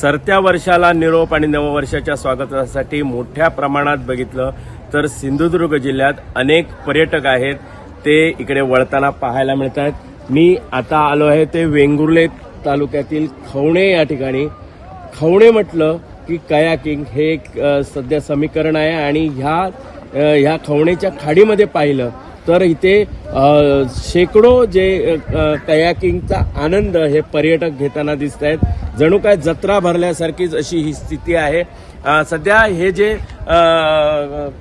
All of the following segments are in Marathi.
सरत्या वर्षाला निरोप आणि नववर्षाच्या स्वागतासाठी मोठ्या प्रमाणात बघितलं तर सिंधुदुर्ग जिल्ह्यात अनेक पर्यटक आहेत ते इकडे वळताना पाहायला मिळतात. मी आता आलो आहे ते वेंगुर्ले तालुक्यातील खवणे या ठिकाणी. खवणे म्हटलं की कयाकिंग हे एक सध्या समीकरण आहे आणि ह्या खवणेच्या खाडीमध्ये पाहिलं तर इथे शेकडो जे कयाकिंगचा आनंद हे पर्यटक घेताना दिसत आहेत. जणू काय जत्रा भरल्यासारखीच अशी ही स्थिती आहे. सध्या हे जे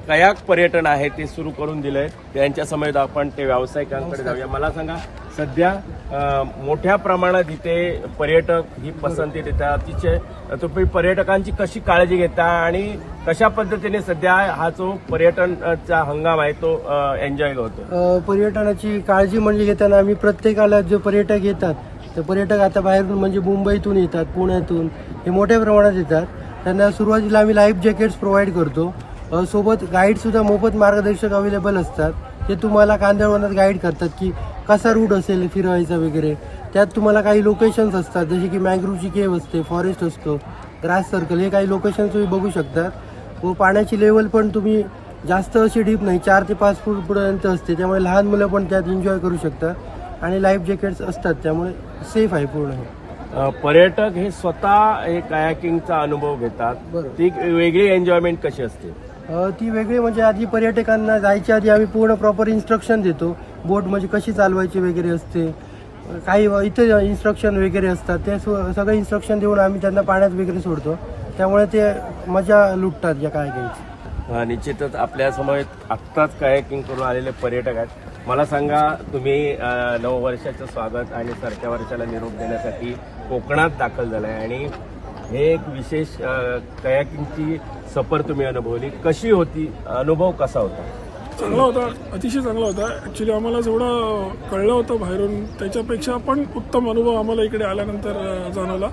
कयाक पर्यटन आहे ते सुरू करून दिलंय त्यांच्या समेत आपण ते व्यावसायिकांकडे जाऊया. मला सांगा, सध्या मोठ्या प्रमाणात इथे पर्यटक ही पसंती देतात. तिचे तुम्ही पर्यटकांची कशी काळजी घेता आणि कशा पद्धतीने सध्या हा जो पर्यटनचा हंगाम आहे तो एन्जॉय होतो? पर्यटनाची काळजी म्हणजे घेताना आम्ही प्रत्येकाला जे पर्यटक येतात ते पर्यटक आता बाहेरून म्हणजे मुंबईतून येतात, पुण्यातून हे मोठ्या प्रमाणात येतात. त्यांना सुरुवातीला आम्ही लाईफ जॅकेट्स प्रोव्हाइड करतो. सोबत गाईड सुद्धा मोफत मार्गदर्शक अवेलेबल असतात. ते तुम्हाला कांदळवनात गाईड करतात की कसा रूट असेल फिरवायचा वगैरे. त्यात तुम्हाला काही लोकेशन्स असतात जसे की मँग्रोव्हची केव्ह असते, फॉरेस्ट असतो, ग्रास सर्कल, हे काही लोकेशन्स तुम्ही बघू शकतात. व पाण्याची लेवल पण तुम्ही जास्त अशी डीप नाही, 4 ते 5 फूट पर्यंत असते. त्यामुळे लहान मुलं पण त्यात एन्जॉय करू शकतात आणि लाईफ जॅकेट्स असतात त्यामुळे सेफ आहे पूर्ण. पर्यटक हे स्वतः हे कायाकिंगचा अनुभव घेतात, ती वेगळी एन्जॉयमेंट कशी असते? ती वेगळी म्हणजे आधी पर्यटकांना जायच्या आधी आम्ही पूर्ण प्रॉपर इन्स्ट्रक्शन देतो. बोट म्हणजे कशी चालवायची वगैरे असते, काही इथे इन्स्ट्रक्शन वगैरे असतात. ते सगळे इन्स्ट्रक्शन देऊन आम्ही त्यांना पाण्यात वगैरे सोडतो. त्यामुळे ते मजा लुटतात या कायाकिंगची. निश्चितच आपल्यासमोर आत्ताच कायाकिंग करून आलेले पर्यटक आहेत. मला सांगा, तुम्ही नववर्षाचं स्वागत आणि सरत्या वर्षाला निरोप देण्यासाठी कोकणात दाखल झालाय आणि हे एक विशेष कयाकिंगची सफर तुम्ही अनुभवली. कशी होती? अनुभव कसा होता? चांगला होता, अतिशय चांगला होता. ॲक्च्युली आम्हाला जेवढं कळलं होतं बाहेरून त्याच्यापेक्षा पण उत्तम अनुभव आम्हाला इकडे आल्यानंतर जाणवला.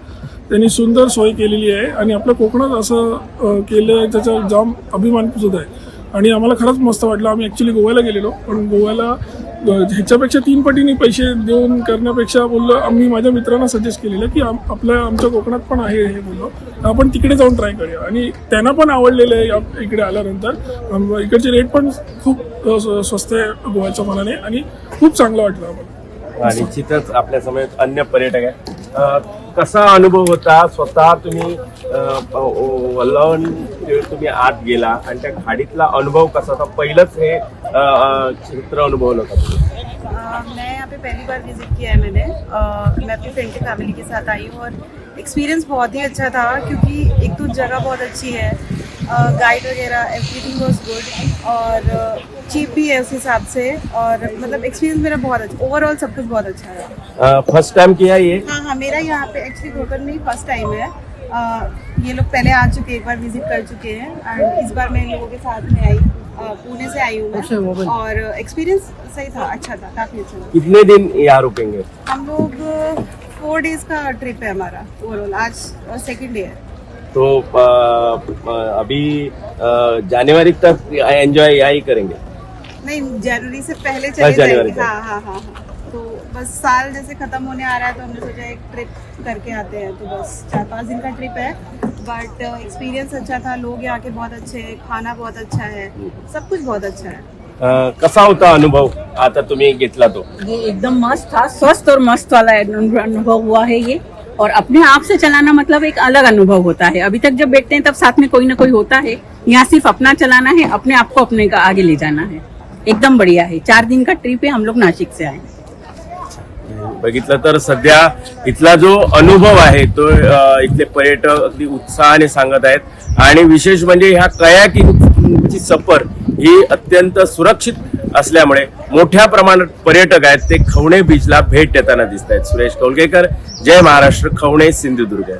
त्यांनी सुंदर सोय केलेली आहे आणि आपल्या कोकणात असं केलं आहे त्याचा जाम अभिमान सुद्धा आहे आणि आम्हाला खरंच मस्त वाटलं. आम्ही ॲक्च्युली गोव्याला गेलेलो, पण गोव्याला ह्याच्यापेक्षा 3 पटीने पैसे देऊन करण्यापेक्षा बोललो, आम्ही माझ्या मित्रांना सजेस्ट केलेलं की आमच्या कोकणात पण आहे हे, बोललो आपण तिकडे जाऊन ट्राय करूया आणि त्यांना पण आवडलेलं आहे. इकडे आल्यानंतर इकडचे रेट पण खूप स्वस्त आहे गोव्याच्या मनाने आणि खूप चांगलं वाटलं आम्हाला. निश्चितच आपल्या समोर अन्य पर्यटक आहे. कसा अनुभव होता? स्वतः तुम्ही वल्लवून तुम्ही आत गेला आणि त्या खाडीतला अनुभव कसा होता? पहिलंच हे चित्र अनुभवलं होतं? मैं यहाँ पे पहली बार विजिट किया है मैंने. मैं अपनी फ्रेंड की फैमिली के साथ आई हूँ और एक्सपीरियंस बहुत ही अच्छा था क्योंकि एक तो जगह बहुत अच्छी है, गाइड वगैरह एवरीथिंग वाज गुड और चीप भी है उस हिसाब से. और मतलब एक्सपीरियंस मेरा बहुत अच्छा, ओवरऑल सब कुछ बहुत अच्छा है. फर्स्ट टाइम किया ये? हाँ, मेरा यहाँ पे एक्चुअली कोकण में फर्स्ट टाइम है. ये लोग पहले आ चुके, एक बार विजिट कर चुके हैं एंड इस बार मैं इन लोगों के साथ में आई. पुणे से आई हूँ मैं और एक्सपीरियंस सही था, अच्छा था, काफी अच्छा था. कितने दिन यहाँ रुकेंगे? हम लोग 4 डेज का ट्रिप है हमारा ओवरऑल. आज सेकंड डे है. तो अभी जनवरी तक एंजॉय यही करेंगे? नहीं, जनवरी से पहले चले जाएंगे. हाँ. तो बस साल जैसे खत्म होने आ रहा है तो हमने सोचा एक ट्रिप करके आते हैं. तो बस 4-5 दिन का ट्रिप है बट एक्सपीरियंस अच्छा था. लोग यहाँ के बहुत अच्छे हैं, खाना बहुत अच्छा है, सब कुछ बहुत अच्छा है. कसा होता अनुभव आता तुम्ही घेतला तो? ये एकदम मस्त था, स्वस्थ और मस्त वाला अनुभव हुआ है ये. और अपने आप से चलाना मतलब एक अलग अनुभव होता है. अभी तक जब बैठते हैं तब साथ में कोई ना कोई होता है. यहाँ सिर्फ अपना चलाना है, अपने आप को अपने का आगे ले जाना है. एकदम बढ़िया है. 4 दिन का ट्रिप है. हम लोग नाशिक से आए. बघितलं तर सध्या इथला जो अनुभव आहे तो इथले पर्यटक अगदी उत्साहाने सांगत आहेत आणि विशेष म्हणजे ह्या कयाकिंगची सफर ही अत्यंत सुरक्षित असल्यामुळे मोठ्या प्रमाणात पर्यटक आहेत ते खवणे बीचला भेट देताना दिसत आहेत. सुरेश कौलगेकर, जय महाराष्ट्र, खवणे, सिंधुदुर्ग.